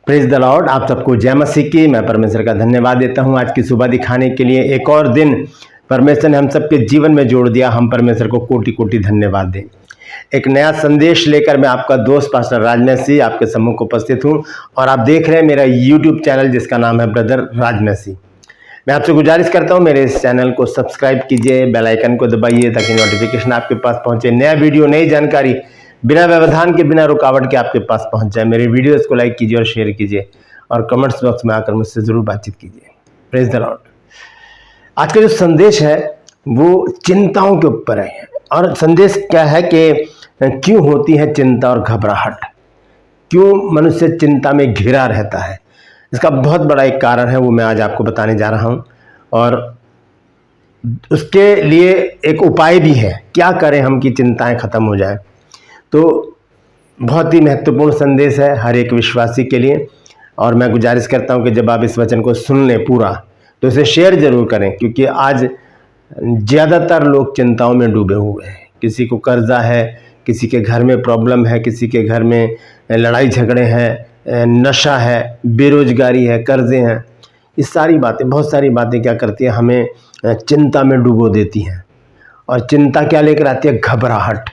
Praise the Lord. आप सबको जय मसीह की। मैं परमेश्वर का धन्यवाद देता हूं आज की सुबह दिखाने के लिए। एक और दिन परमेश्वर ने हम सबके जीवन में जोड़ दिया। हम परमेश्वर को कोटि कोटि धन्यवाद दें। एक नया संदेश लेकर मैं आपका दोस्त पास्टर राजमसी आपके सम्मुख उपस्थित हूं और आप देख रहे हैं मेरा यूट्यूब चैनल जिसका नाम है ब्रदर राजमसी। मैं आपसे गुजारिश करता हूं मेरे इस चैनल को सब्सक्राइब कीजिए, बेल आइकन को दबाइए ताकि नोटिफिकेशन आपके पास पहुंचे। नया वीडियो, नई जानकारी बिना व्यवधान के, बिना रुकावट के आपके पास पहुंच जाए। मेरे वीडियोस को लाइक कीजिए और शेयर कीजिए और कमेंट्स बॉक्स में आकर मुझसे जरूर बातचीत कीजिए। Praise the Lord. आज का जो संदेश है वो चिंताओं के ऊपर है। और संदेश क्या है कि क्यों होती है चिंता और घबराहट, क्यों मनुष्य चिंता में घिरा रहता है। इसका बहुत बड़ा एक कारण है, वो मैं आज आपको बताने जा रहा हूं और उसके लिए एक उपाय भी है। क्या करें हम कि चिंताएं खत्म हो जाए। तो बहुत ही महत्वपूर्ण संदेश है हर एक विश्वासी के लिए और मैं गुजारिश करता हूं कि जब आप इस वचन को सुन लें पूरा तो इसे शेयर जरूर करें, क्योंकि आज ज़्यादातर लोग चिंताओं में डूबे हुए हैं। किसी को कर्जा है, किसी के घर में प्रॉब्लम है, किसी के घर में लड़ाई झगड़े हैं, नशा है, बेरोजगारी है, कर्जे हैं। ये सारी बातें, बहुत सारी बातें क्या करती हैं, हमें चिंता में डुबो देती हैं। और चिंता क्या लेकर आती है? घबराहट।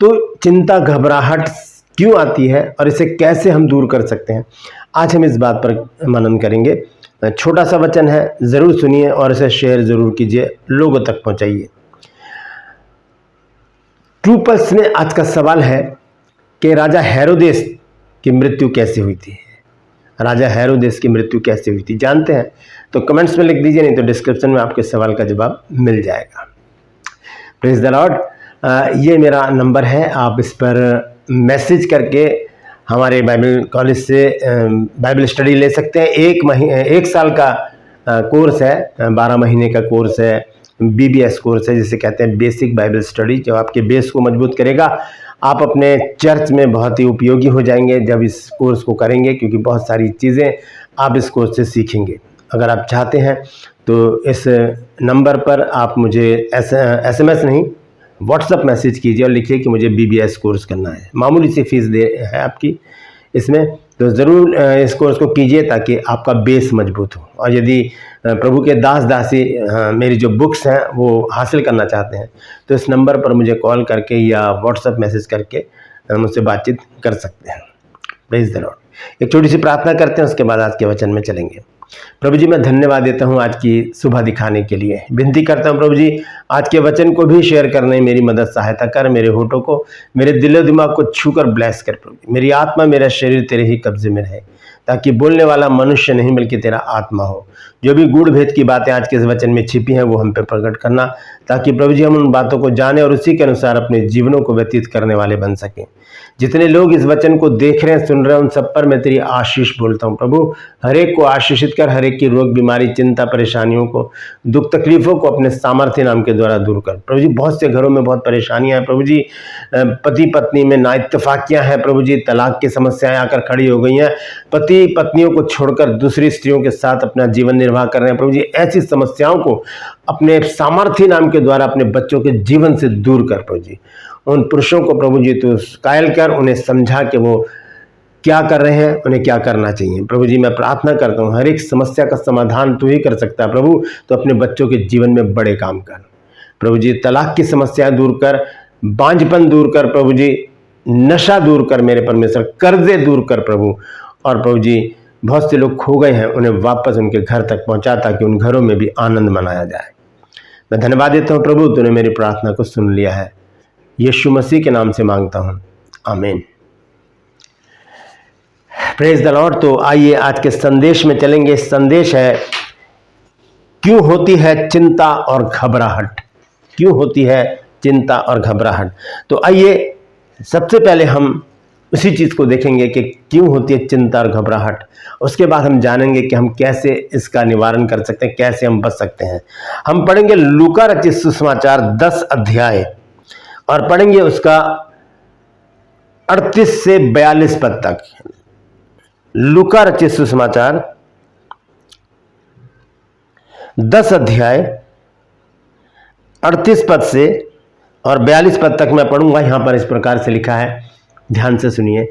तो चिंता घबराहट क्यों आती है और इसे कैसे हम दूर कर सकते हैं, आज हम इस बात पर मनन करेंगे। छोटा सा वचन है, ज़रूर सुनिए और इसे शेयर ज़रूर कीजिए, लोगों तक पहुंचाइए। ट्रू पल्स में आज का सवाल है कि राजा हेरोदेस की मृत्यु कैसे हुई थी। राजा हेरोदेस की मृत्यु कैसे हुई थी, जानते हैं तो कमेंट्स में लिख दीजिए, नहीं तो डिस्क्रिप्शन में आपके सवाल का जवाब मिल जाएगा। Praise the Lord. ये मेरा नंबर है, आप इस पर मैसेज करके हमारे बाइबल कॉलेज से बाइबल स्टडी ले सकते हैं। एक साल का कोर्स है, 12 महीने का कोर्स है, BBS कोर्स है जिसे कहते हैं बेसिक बाइबल स्टडी, जो आपके बेस को मजबूत करेगा। आप अपने चर्च में बहुत ही उपयोगी हो जाएंगे जब इस कोर्स को करेंगे, क्योंकि बहुत सारी चीज़ें आप इस कोर्स से सीखेंगे। अगर आप चाहते हैं तो इस नंबर पर आप मुझे SMS नहीं, व्हाट्सअप मैसेज कीजिए और लिखिए कि मुझे BBS कोर्स करना है। मामूली सी फीस है आपकी इसमें, तो ज़रूर इस कोर्स को कीजिए ताकि आपका बेस मजबूत हो। और यदि प्रभु के दास दासी मेरी जो बुक्स हैं वो हासिल करना चाहते हैं तो इस नंबर पर मुझे कॉल करके या व्हाट्सअप मैसेज करके मुझसे बातचीत कर सकते हैं। Praise the Lord. एक छोटी सी प्रार्थना करते हैं, उसके बाद आज के वचन में चलेंगे। प्रभु जी, मैं धन्यवाद देता हूं आज की सुबह दिखाने के लिए। विनती करता हूं प्रभु जी, आज के वचन को भी शेयर करने में मेरी मदद सहायता कर। मेरे होठों को, मेरे दिलो दिमाग को छूकर ब्लेस कर प्रभु। मेरी आत्मा, मेरा शरीर तेरे ही कब्जे में रहे, ताकि बोलने वाला मनुष्य नहीं बल्कि तेरा आत्मा हो। जो भी गूढ़ भेद की बातें आज के इस वचन में छिपी हैं वो हम पे प्रकट करना, ताकि प्रभु जी हम उन बातों को जाने और उसी के अनुसार अपने जीवनों को व्यतीत करने वाले बन सकें। जितने लोग इस वचन को देख रहे हैं, सुन रहे हैं, उन सब पर मैं तेरी आशीष बोलता हूँ प्रभु। हर एक को आशीषित कर, हर एक की रोग बीमारी, चिंता, परेशानियों को, दुख तकलीफों को अपने सामर्थ्य नाम के द्वारा दूर कर प्रभु जी। बहुत से घरों में बहुत परेशानियां हैं प्रभु जी, पति पत्नी में नाइत्तेफाकियां हैं प्रभु जी, तलाक की समस्याएं आकर खड़ी हो गई हैं, पति पत्नियों को छोड़कर दूसरी स्त्रियों के साथ अपना जीवन निर्वाह कर रहे हैं प्रभु जी। ऐसी समस्याओं को अपने सामर्थ्य नाम के द्वारा अपने बच्चों के जीवन से दूर कर प्रभु जी। उन पुरुषों को प्रभु जी तो कायल कर, उन्हें समझा कि वो क्या कर रहे हैं, उन्हें क्या करना चाहिए। प्रभु जी मैं प्रार्थना करता हूँ, हर एक समस्या का समाधान तू ही कर सकता है प्रभु, तो अपने बच्चों के जीवन में बड़े काम कर प्रभु जी। तलाक की समस्याएं दूर कर, बांझपन दूर कर प्रभु जी, नशा दूर कर मेरे परमेश्वर, कर्जे दूर कर प्रभु। और प्रभु जी बहुत से लोग खो गए हैं, उन्हें वापस उनके घर तक पहुंचा ताकि उन घरों में भी आनंद मनाया जाए। मैं धन्यवाद देता हूँ प्रभु, तूने मेरी प्रार्थना को सुन लिया है। यीशु मसीह के नाम से मांगता हूँ, आमीन। Praise the Lord. तो आइए आज के संदेश में चलेंगे। संदेश है, क्यों होती है चिंता और घबराहट। क्यों होती है चिंता और घबराहट। तो आइए सबसे पहले हम उसी चीज को देखेंगे कि क्यों होती है चिंता और घबराहट। उसके बाद हम जानेंगे कि हम कैसे इसका निवारण कर सकते हैं, कैसे हम बच सकते हैं। हम पढ़ेंगे लूका रचित सुसमाचार 10 अध्याय और पढ़ेंगे उसका 38 से 42 पद तक। लूका रचित सुसमाचार 10 अध्याय 38 पद से और 42 पद तक मैं पढ़ूंगा। यहां पर इस प्रकार से लिखा है, ध्यान से सुनिए।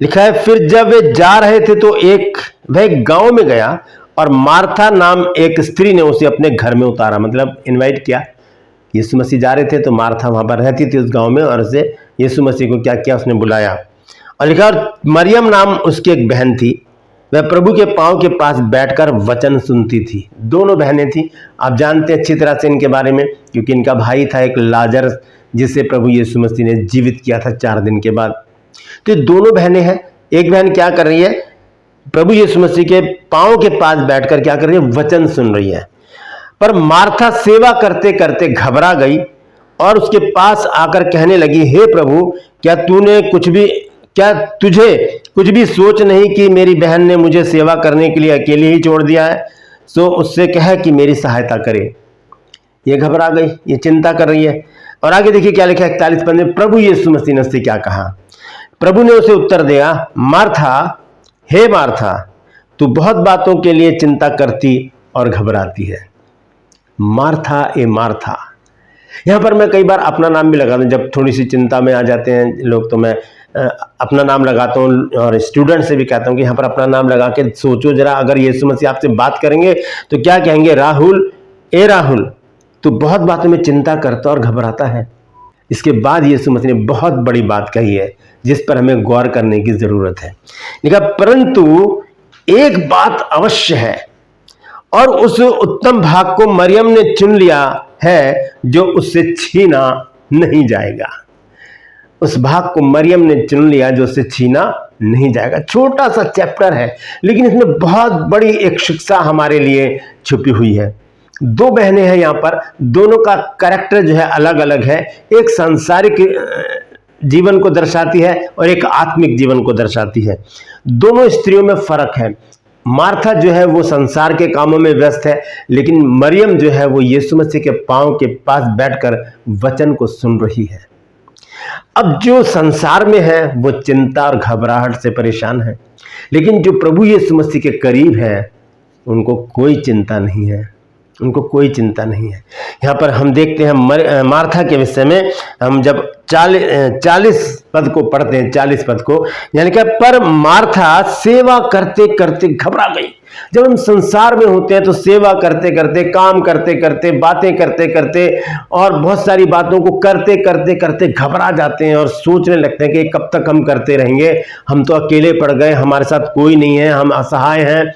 लिखा है, फिर जब वे जा रहे थे तो वह एक गांव में गया और मार्था नाम एक स्त्री ने उसे अपने घर में उतारा, मतलब इनवाइट किया। यीशु मसीह जा रहे थे तो मार्था वहां पर रहती थी उस गांव में, और उसे यीशु मसीह को क्या किया, उसने बुलाया। और लिखा, मरियम नाम उसकी एक बहन थी, वह प्रभु के पांव के पास बैठकर वचन सुनती थी। दोनों बहनें थी, आप जानते हैं अच्छी तरह से इनके बारे में, क्योंकि इनका भाई था एक लाजर, जिसे प्रभु यीशु मसीह ने जीवित किया था 4 दिन के बाद। तो ये दोनों बहनें हैं। एक बहन क्या कर रही है, प्रभु यीशु मसीह के पांव के पास बैठकर क्या कर रही है, वचन सुन रही है। पर मार्था सेवा करते करते घबरा गई और उसके पास आकर कहने लगी, हे प्रभु, क्या तुझे कुछ भी सोच नहीं कि मेरी बहन ने मुझे सेवा करने के लिए अकेले ही छोड़ दिया है? सो उससे कह कि मेरी सहायता करे। ये घबरा गई, ये चिंता कर रही है। और आगे देखिए क्या लिखा है 41 पद में, प्रभु यीशु मसीह ने उससे क्या कहा। प्रभु ने उसे उत्तर दिया, मार्था, हे मार्था, तू बहुत बातों के लिए चिंता करती और घबराती है। मार्था, ए मार्था। यहां पर मैं कई बार अपना नाम भी लगाता हूं, जब थोड़ी सी चिंता में आ जाते हैं लोग तो मैं अपना नाम लगाता हूं, और स्टूडेंट से भी कहता हूं कि यहां पर अपना नाम लगा के सोचो जरा, अगर यीशु मसीह आपसे बात करेंगे तो क्या कहेंगे, राहुल, ए राहुल, तू बहुत बातों में चिंता करता और घबराता है। इसके बाद यीशु मसीह ने बहुत बड़ी बात कही है जिस पर हमें गौर करने की जरूरत है। लिखा, परंतु एक बात अवश्य है और उस उत्तम भाग को मरियम ने चुन लिया है जो उससे छीना नहीं जाएगा। उस भाग को मरियम ने चुन लिया जो उससे छीना नहीं जाएगा। छोटा सा चैप्टर है, लेकिन इसमें बहुत बड़ी एक शिक्षा हमारे लिए छुपी हुई है। 2 बहनें हैं यहाँ पर, दोनों का कैरेक्टर जो है अलग अलग है। एक सांसारिक जीवन को दर्शाती है और एक आत्मिक जीवन को दर्शाती है। दोनों स्त्रियों में फर्क है। मार्था जो है वो संसार के कामों में व्यस्त है, लेकिन मरियम जो है वो यीशु मसीह के पांव के पास बैठकर वचन को सुन रही है। अब जो संसार में है वो चिंता और घबराहट से परेशान है, लेकिन जो प्रभु यीशु मसीह के करीब है उनको कोई चिंता नहीं है, उनको कोई चिंता नहीं है। यहाँ पर हम देखते हैं मार्था के विषय में, हम जब 40 पद को पढ़ते हैं, 40 पद को, यानी कि पर मार्था सेवा करते करते घबरा गई। जब हम संसार में होते हैं तो सेवा करते करते, काम करते करते, बातें करते करते और बहुत सारी बातों को करते करते करते घबरा जाते हैं और सोचने लगते हैं कि कब तक हम करते रहेंगे, हम तो अकेले पड़ गए, हमारे साथ कोई नहीं है, हम असहाय हैं।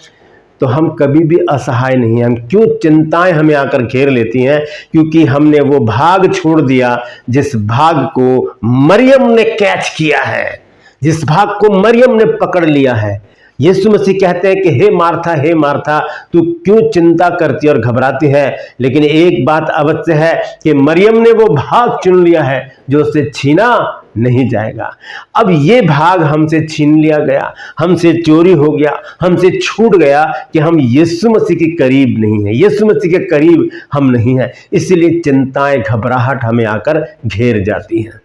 तो हम कभी भी असहाय नहीं हैं। हम क्यों चिंताएं हमें आकर घेर लेती हैं? क्योंकि हमने वो भाग छोड़ दिया जिस भाग को मरियम ने कैच किया है, जिस भाग को मरियम ने पकड़ लिया है। यीशु मसीह कहते हैं कि हे मार्था, तू क्यों चिंता करती और घबराती है? लेकिन एक बात अवश्य है कि मरियम ने वो भाग चुन लिया है जो उससे छीना नहीं जाएगा। अब ये भाग हमसे छीन लिया गया, हमसे चोरी हो गया, हमसे छूट गया कि हम यीशु मसीह के करीब नहीं है, यीशु मसीह के करीब हम नहीं है। इसलिए चिंताएं, घबराहट हमें आकर घेर जाती हैं।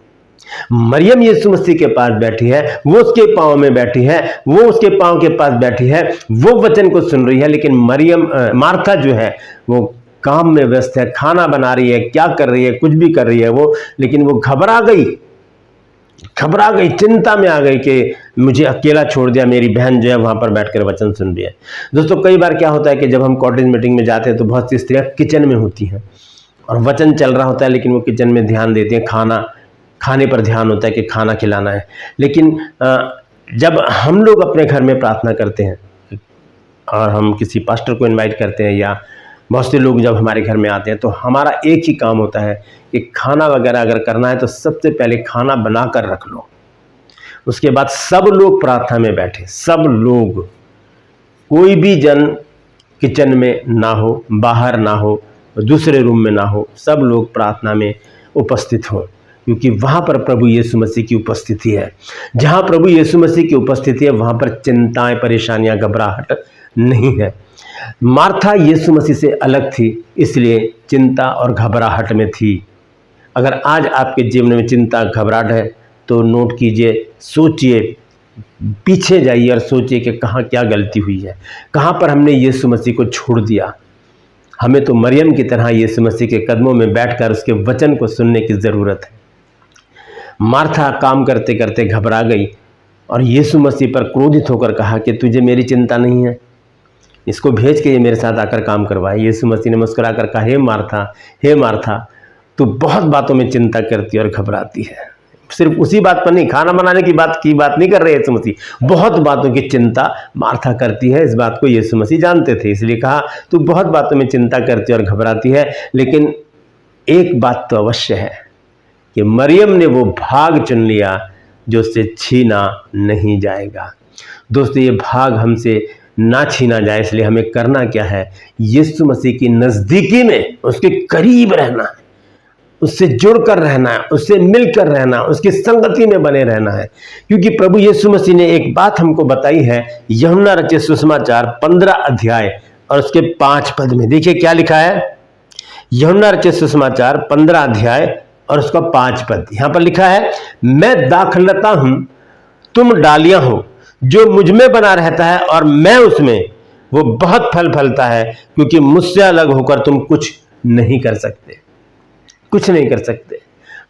मरियम यीशु मसीह के पास बैठी है, वो उसके पांव में बैठी है, वो उसके पांव के पास बैठी है, वो वचन को सुन रही है। लेकिन मार्था जो है वो काम में व्यस्त है, खाना बना रही है, क्या कर रही है, कुछ भी कर रही है वो, लेकिन वो घबरा गई, चिंता में आ गई कि मुझे अकेला छोड़ दिया, मेरी बहन जो है वहां पर बैठकर वचन सुन रही है। दोस्तों, कई बार क्या होता है कि जब हम कॉटेज मीटिंग में जाते हैं तो बहुत सी स्त्रियां किचन में होती हैं और वचन चल रहा होता है, लेकिन वो किचन में ध्यान देती हैं, खाने पर ध्यान होता है कि खाना खिलाना है। लेकिन जब हम लोग अपने घर में प्रार्थना करते हैं और हम किसी पास्टर को इनवाइट करते हैं या बहुत से लोग जब हमारे घर में आते हैं, तो हमारा एक ही काम होता है कि खाना वगैरह अगर करना है तो सबसे पहले खाना बनाकर रख लो। उसके बाद सब लोग प्रार्थना में बैठे, सब लोग, कोई भी जन किचन में ना हो, बाहर ना हो, दूसरे रूम में ना हो, सब लोग प्रार्थना में उपस्थित हो, क्योंकि वहां पर प्रभु यीशु मसीह की उपस्थिति है। जहां प्रभु यीशु मसीह की उपस्थिति है वहां पर चिंताएं, परेशानियां, घबराहट नहीं है। मार्था यीशु मसीह से अलग थी, इसलिए चिंता और घबराहट में थी। अगर आज आपके जीवन में चिंता, घबराहट है तो नोट कीजिए, सोचिए, पीछे जाइए और सोचिए कि कहाँ क्या गलती हुई है, कहाँ पर हमने यीशु मसीह को छोड़ दिया। हमें तो मरियम की तरह यीशु मसीह के कदमों में बैठकर उसके वचन को सुनने की ज़रूरत है। मार्था काम करते करते घबरा गई और यीशु मसीह पर क्रोधित होकर कहा कि तुझे मेरी चिंता नहीं है, इसको भेज के ये मेरे साथ आकर काम करवाए। यीशु मसीह ने मुस्कुरा कर कहा, हे मार्था, तू बहुत बातों में चिंता करती है और घबराती है। सिर्फ उसी बात पर नहीं, खाना बनाने की बात नहीं कर रहे यीशु मसीह, बहुत बातों की चिंता मार्था करती है। इस बात को यीशु मसीह जानते थे, इसलिए कहा तू बहुत बातों में चिंता करती है और घबराती है, लेकिन एक बात तो अवश्य है कि मरियम ने वो भाग चुन लिया जो उससे छीना नहीं जाएगा। दोस्तों, ये भाग हमसे ना छीना जाए, इसलिए हमें करना क्या है? यीशु मसीह की नज़दीकी में, उसके करीब रहना है, उससे जुड़कर रहना है, उससे मिलकर रहना, उसकी संगति में बने रहना है। क्योंकि प्रभु यीशु मसीह ने एक बात हमको बताई है, यूहन्ना रचित सुसमाचार 15 अध्याय और उसके 5 पद में। देखिए क्या लिखा है, यूहन्ना रचित सुसमाचार 15 अध्याय और उसका 5 पद। यहां पर लिखा है, मैं दाखलता हूं, तुम डालियां हो, जो मुझ में बना रहता है और मैं उसमें, वो बहुत फल फलता है, क्योंकि मुझसे अलग होकर तुम कुछ नहीं कर सकते, कुछ नहीं कर सकते।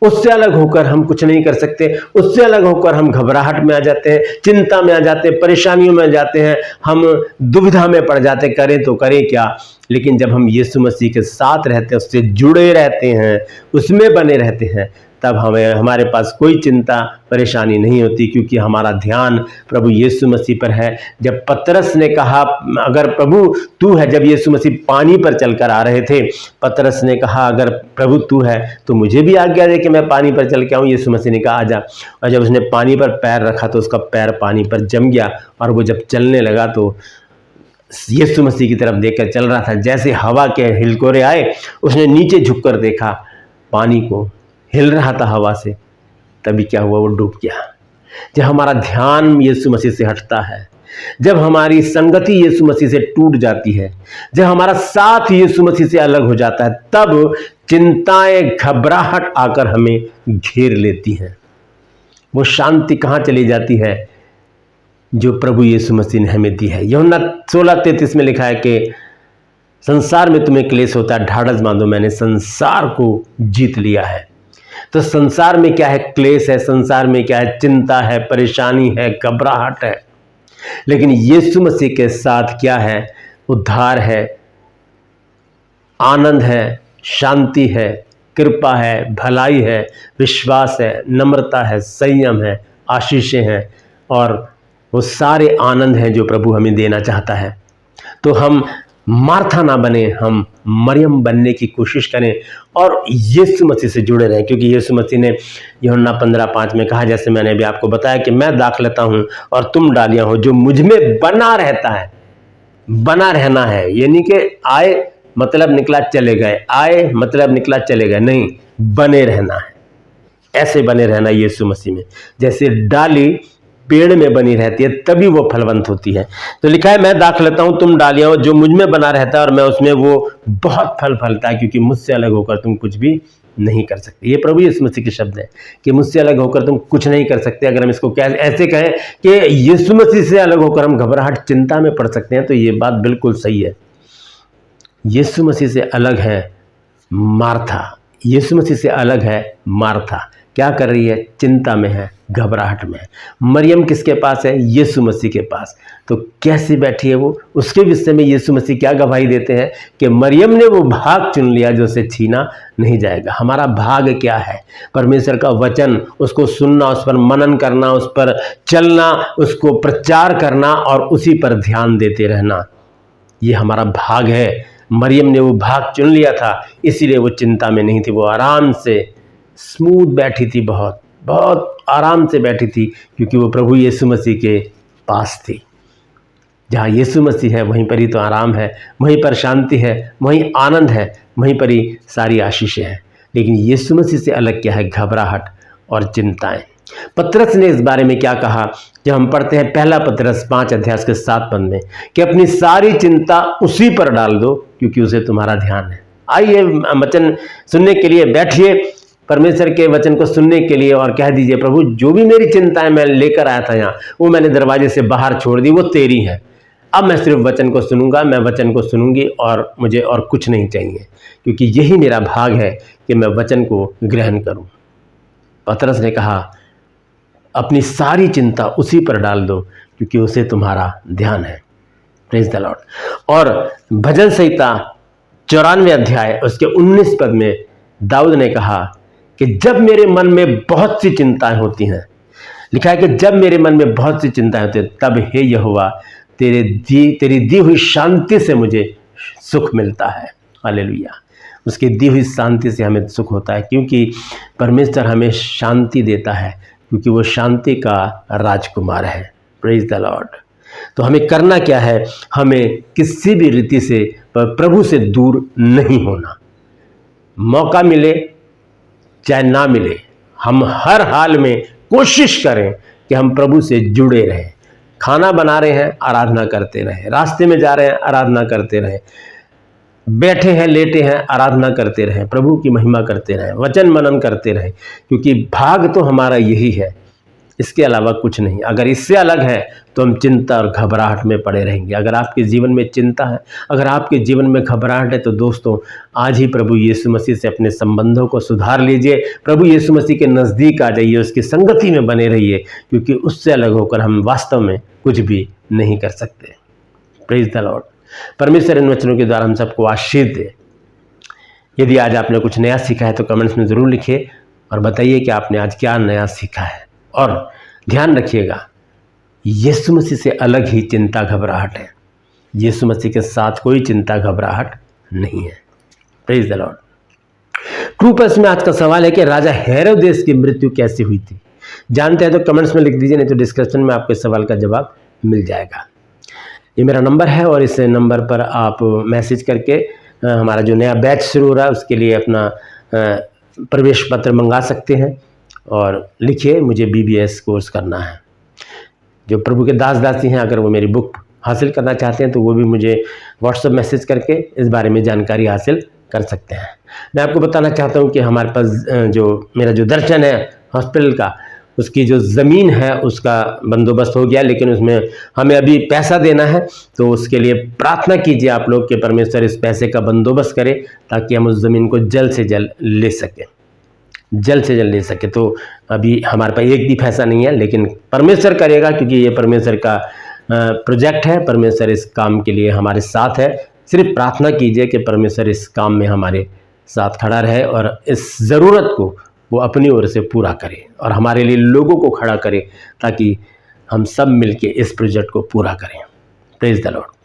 उससे अलग होकर हम कुछ नहीं कर सकते। उससे अलग होकर हम घबराहट में आ जाते हैं, चिंता में आ जाते हैं, परेशानियों में आ जाते हैं, हम दुविधा में पड़ जाते हैं, करें तो करें क्या। लेकिन जब हम यीशु मसीह के साथ रहते हैं, उससे जुड़े रहते हैं, उसमें बने रहते हैं, तब हमारे पास कोई चिंता परेशानी नहीं होती, क्योंकि हमारा ध्यान प्रभु यीशु मसीह पर है। जब पतरस ने कहा, अगर प्रभु तू है, जब यीशु मसीह पानी पर चलकर आ रहे थे, पतरस ने कहा, अगर प्रभु तू है तो मुझे भी आज्ञा दे कि मैं पानी पर चल के आऊँ। यीशु मसीह ने कहा आजा, और जब उसने पानी पर पैर रखा तो उसका पैर पानी पर जम गया, और वो जब चलने लगा तो यीशु मसीह की तरफ देखकर चल रहा था। जैसे हवा के हिलकोरे आए, उसने नीचे झुककर देखा, पानी को हिल रहा था हवा से, तभी क्या हुआ, वो डूब गया। जब हमारा ध्यान यीशु मसीह से हटता है, जब हमारी संगति यीशु मसीह से टूट जाती है, जब हमारा साथ यीशु मसीह से अलग हो जाता है, तब चिंताएं, घबराहट आकर हमें घेर लेती हैं। वो शांति कहाँ चली जाती है जो प्रभु यीशु मसीह ने हमें दी है। यूहन्ना 16:33 में लिखा है कि संसार में तुम्हें क्लेश होता है, ढाढ़स बांधो, मैंने संसार को जीत लिया है। तो संसार में क्या है? क्लेश है। संसार में क्या है? चिंता है, परेशानी है, घबराहट है। लेकिन यीशु मसीह के साथ क्या है? उद्धार है, आनंद है, शांति है, कृपा है, भलाई है, विश्वास है, नम्रता है, संयम है, आशीषें हैं, और वो सारे आनंद हैं जो प्रभु हमें देना चाहता है। तो हम मार्था ना बने, हम मरियम बनने की कोशिश करें और यीशु मसीह से जुड़े रहें। क्योंकि यीशु मसीह ने यूहन्ना 15:5 में कहा, जैसे मैंने अभी आपको बताया, कि मैं दाखलता हूँ और तुम डालियां हो, जो मुझ में बना रहता है। बना रहना है, यानी कि आए मतलब निकला चले गए, आए मतलब निकला चले गए, नहीं, बने रहना है। ऐसे बने रहना यीशु मसीह में, जैसे डाली पेड़ में बनी रहती है तभी वो फलवंत होती है। तो लिखा है, मैं दाखलता हूं, तुम डालियां हो, जो मुझ में बना रहता है और मैं उसमें, वो बहुत फल फलता है, क्योंकि मुझसे अलग होकर तुम कुछ भी नहीं कर सकते। ये प्रभु यीशु मसीह के शब्द है कि मुझसे अलग होकर तुम कुछ नहीं कर सकते। अगर हम इसको ऐसे कहें कि यीशु मसीह से अलग होकर हम घबराहट, चिंता में पड़ सकते हैं, तो ये बात बिल्कुल सही है। यीशु मसीह से अलग है मार्था, यीशु मसीह से अलग है मार्था। क्या कर रही है? चिंता में है, घबराहट में है। मरियम किसके पास है? यीशु मसीह के पास। तो कैसे बैठी है वो? उसके विषय में यीशु मसीह क्या गवाही देते हैं कि मरियम ने वो भाग चुन लिया जो उसे छीना नहीं जाएगा। हमारा भाग क्या है? परमेश्वर का वचन, उसको सुनना, उस पर मनन करना, उस पर चलना, उसको प्रचार करना और उसी पर ध्यान देते रहना, ये हमारा भाग है। मरियम ने वो भाग चुन लिया था, इसीलिए वो चिंता में नहीं थी, वो आराम से स्मूथ बैठी थी, बहुत बहुत आराम से बैठी थी, क्योंकि वो प्रभु यीशु मसीह के पास थी। जहाँ यीशु मसीह है वहीं पर ही तो आराम है, वहीं पर शांति है, वहीं आनंद है, वहीं पर ही सारी आशीषें हैं। लेकिन यीशु मसीह से अलग क्या है? घबराहट और चिंताएं। पतरस ने इस बारे में क्या कहा? जब हम पढ़ते हैं पहला पतरस 5 अध्याय के 7 पद में, कि अपनी सारी चिंता उसी पर डाल दो, क्योंकि उसे तुम्हारा ध्यान है। आइए वचन सुनने के लिए बैठिए, परमेश्वर के वचन को सुनने के लिए, और कह दीजिए, प्रभु जो भी मेरी चिंताएं मैं लेकर आया था यहाँ, वो मैंने दरवाजे से बाहर छोड़ दी, वो तेरी है। अब मैं सिर्फ वचन को सुनूंगा, मैं वचन को सुनूंगी, और मुझे और कुछ नहीं चाहिए, क्योंकि यही मेरा भाग है कि मैं वचन को ग्रहण करूं। पतरस ने कहा, अपनी सारी चिंता उसी पर डाल दो, क्योंकि उसे तुम्हारा ध्यान है। Praise the Lord. और भजन संहिता 94 अध्याय उसके 19 पद में दाऊद ने कहा कि जब मेरे मन में बहुत सी चिंताएं होती हैं, लिखा है कि जब मेरे मन में बहुत सी चिंताएं होती हैं, तब हे यहोवा तेरी दी हुई शांति से मुझे सुख मिलता है। हालेलुया। उसकी दी हुई शांति से हमें सुख होता है, क्योंकि परमेश्वर हमें शांति देता है, क्योंकि वो शांति का राजकुमार है। Praise the Lord. तो हमें करना क्या है? हमें किसी भी रीति से प्रभु से दूर नहीं होना। मौका मिले चाहे ना मिले, हम हर हाल में कोशिश करें कि हम प्रभु से जुड़े रहें। खाना बना रहे हैं, आराधना करते रहें। रास्ते में जा रहे हैं, आराधना करते रहें। बैठे हैं, लेटे हैं, आराधना करते रहें। प्रभु की महिमा करते रहें, वचन मनन करते रहें, क्योंकि भाग तो हमारा यही है, इसके अलावा कुछ नहीं। अगर इससे अलग है तो हम चिंता और घबराहट में पड़े रहेंगे। अगर आपके जीवन में चिंता है, अगर आपके जीवन में घबराहट है, तो दोस्तों आज ही प्रभु यीशु मसीह से अपने संबंधों को सुधार लीजिए। प्रभु यीशु मसीह के नज़दीक आ जाइए, उसकी संगति में बने रहिए, क्योंकि उससे अलग होकर हम वास्तव में कुछ भी नहीं कर सकते। Praise the Lord. परमेश्वर इन वचनों के द्वारा हम सबको आशीष दे। यदि आज आपने कुछ नया सीखा है तो कमेंट्स में ज़रूर लिखिए और बताइए कि आपने आज क्या नया सीखा है। और ध्यान रखिएगा, यीशु मसीह से अलग ही चिंता घबराहट है। यीशु मसीह के साथ कोई चिंता घबराहट नहीं है। Praise the Lord. क्रूपस में आज का सवाल है कि राजा हेरोदेस की मृत्यु कैसे हुई थी? जानते हैं तो कमेंट्स में लिख दीजिए, नहीं तो डिस्क्रिप्शन में आपको इस सवाल का जवाब मिल जाएगा। ये मेरा नंबर है और इस नंबर पर आप मैसेज करके हमारा जो नया बैच शुरू हो रहा है उसके लिए अपना प्रवेश पत्र मंगा सकते हैं। और लिखिए, मुझे BBS कोर्स करना है। जो प्रभु के दास दासी हैं, अगर वो मेरी बुक हासिल करना चाहते हैं तो वो भी मुझे व्हाट्सएप मैसेज करके इस बारे में जानकारी हासिल कर सकते हैं। मैं आपको बताना चाहता हूँ कि हमारे पास मेरा जो दर्शन है हॉस्पिटल का, उसकी जो ज़मीन है उसका बंदोबस्त हो गया, लेकिन उसमें हमें अभी पैसा देना है। तो उसके लिए प्रार्थना कीजिए आप लोग कि परमेश्वर इस पैसे का बंदोबस्त करे, ताकि हम उस ज़मीन को जल्द से जल्द ले सकें, जल्द से जल्द ले सके। तो अभी हमारे पास एक भी पैसा नहीं है, लेकिन परमेश्वर करेगा, क्योंकि ये परमेश्वर का प्रोजेक्ट है। परमेश्वर इस काम के लिए हमारे साथ है। सिर्फ प्रार्थना कीजिए कि परमेश्वर इस काम में हमारे साथ खड़ा रहे और इस ज़रूरत को वो अपनी ओर से पूरा करे और हमारे लिए लोगों को खड़ा करे, ताकि हम सब मिलके इस प्रोजेक्ट को पूरा करें। Praise the Lord.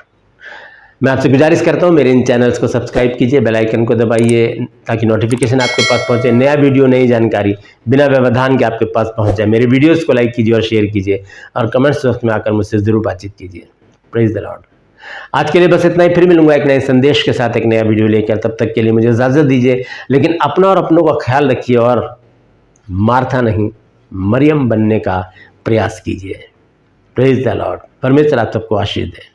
मैं आपसे गुजारिश करता हूँ, मेरे इन चैनल्स को सब्सक्राइब कीजिए, बेल आइकन को दबाइए, ताकि नोटिफिकेशन आपके पास पहुँचे। नया वीडियो, नई जानकारी बिना व्यवधान के आपके पास पहुँच जाए। मेरे वीडियोस को लाइक कीजिए और शेयर कीजिए और कमेंट्स बॉक्स में आकर मुझसे ज़रूर बातचीत कीजिए। Praise the Lord. आज के लिए बस इतना ही। फिर मिलूंगा एक नए संदेश के साथ, एक नया वीडियो लेकर। तब तक के लिए मुझे इजाज़त दीजिए, लेकिन अपना और अपनों का ख्याल रखिए और मार्था नहीं मरियम बनने का प्रयास कीजिए। Praise the Lord. परमेश्वर आप सबको आशीष दे।